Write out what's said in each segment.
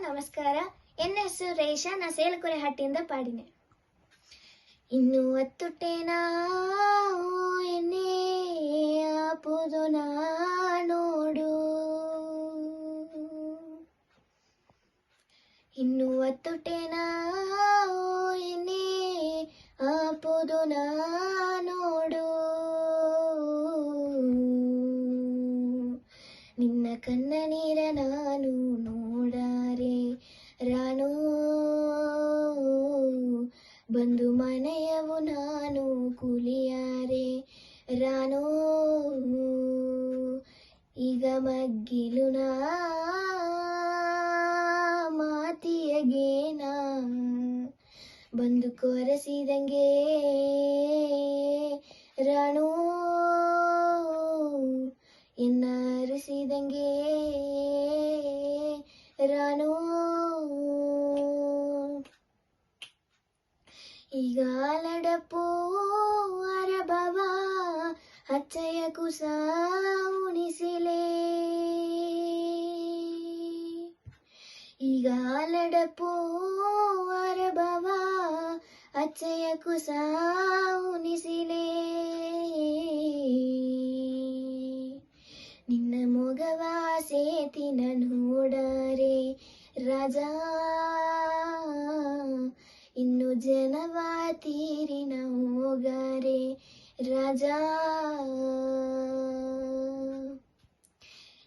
ನಮಸ್ಕಾರ. ಎನ್ನ ಹೆಸರು ರೇಷಾ. ನಾ ಸೇಲಕೊರೆ ಹಟ್ಟಿಯಿಂದ ಪಾಡಿನೆ. ಇನ್ನು ಹತ್ತುಟೇನಾ ಎನ್ನೇ ಆಪುದು ನಾ ನೋಡು, ಇನ್ನು ಹತ್ತುಟೇನಾ ಎನ್ನೇ ಆಪುದು ನಾ ನೋಡು, ನಿನ್ನ ಕಣ್ಣ ನೀರ ನಾನು ನೋಡಾರೆ ರಾನು, ಬಂದು ಮನೆಯವು ನಾನು ಕುಲಿಯಾರೆ ರಾನು, ಈಗ ಮಗ್ಗಿಲು ನಾ ಮಾತಿಯಗೇನ ಬಂದು ಕೊರಸಿದಂಗೆ ರಾಣು, ಎನ್ನ ಅರಸಿದಂಗೆ ರಾಣು, ಈಗ ಲಡಪು ಅರಬವ ಹಚ್ಚಯ ಕುಸ ಉಣಿಸಿಲೆ, ಈಗ ಲಡಪು ಅರಬವ ಹಚ್ಚಯ ಕುಸ ಉಣಿಸಿಲೆ, ನಿನ್ನ ಮೊಗವ ಸೇತಿನ ನೋಡರೆ ರಾಜ, ಇನ್ನು ಜನವ ತೀರಿನ ಹೋಗರೆ ರಾಜ,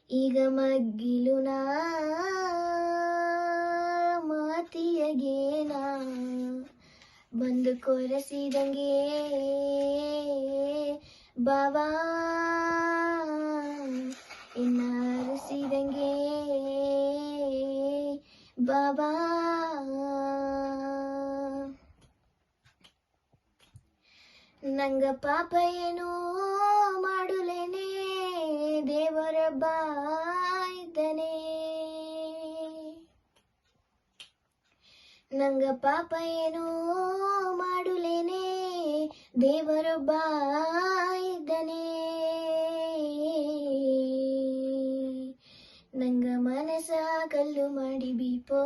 ಈಗ ಮಗ್ಗಿಲು ನಾ ಮಾತಿಯಗೇನ ಬಂದು ಕೊರಸಿದಂಗೆ ಬಾವಾ, ಇನ್ನ ಅರಸಿದಂಗೆ ಬಾಬಾ, ನಂಗ ಪಾಪ ಏನೋ ಮಾಡುಲೇನೆ ದೇವರೊಬ್ಬ ಇದ್ದನೆ, ನಂಗ ಪಾಪ ಏನೋ ಮಾಡುಲೇನೆ ದೇವರೊಬ್ಬ ಇದ್ದನೆ, ನಂಗ ಮನಸ ಕಲ್ಲು ಮಾಡಿ ಬೀಪೋ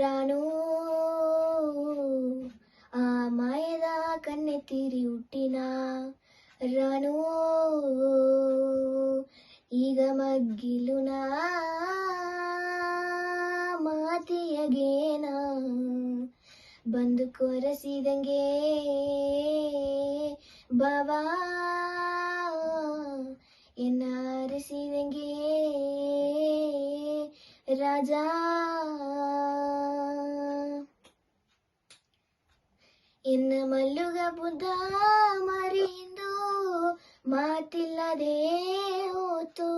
ರಾಣು, ಆ ಮಾಯದ ಕಣ್ಣೆತ್ತಿರಿ ಹುಟ್ಟಿನ ರಾಣು, ಈಗ ಮಗ್ಗಿಲು ನಾ ಮಾತಿಯಗೇನ ಬಂದು ಕೊರಸಿದಂಗೆ ಬಾವಾ, ಎನ್ನ ಅರಸಿದಂಗೆ ರಾಜ, ಎನ್ನ ಮಲ್ಲುಗ ಬುದ್ಧ ಮರಿಯಿಂದ ಮಾತಿಲ್ಲದೆ ಹೋತು,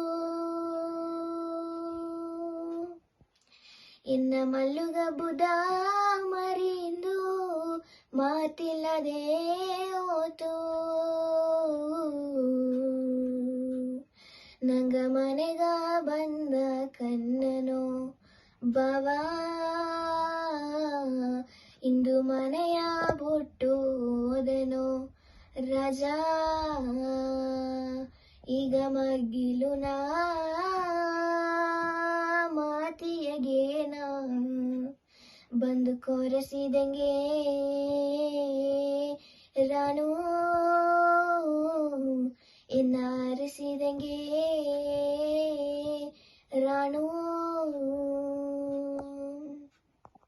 ಎನ್ನ ಮಲ್ಲುಗ ಬುದ್ಧ ಮರಿಯಿಂದ ಮಾತಿಲ್ಲದೆ ಹೋತು, ನಂಗ ಮನೆಗ ಬಂದ ಕಣ್ಣನೋ ಬಾವಾ, ಇಂದು ಮನೆಯ ಬಿಟ್ಟು ಹೋದನೋ ರಾಜ, ಈಗ ಮಗ್ಗಿಲು ನಾ ಮಾತಿಯಗೇನ ಬಂದು ಕೊರಸಿದಂಗೆ ರಾಣು, ಎನ್ನ ಅರಸಿದಂಗೆ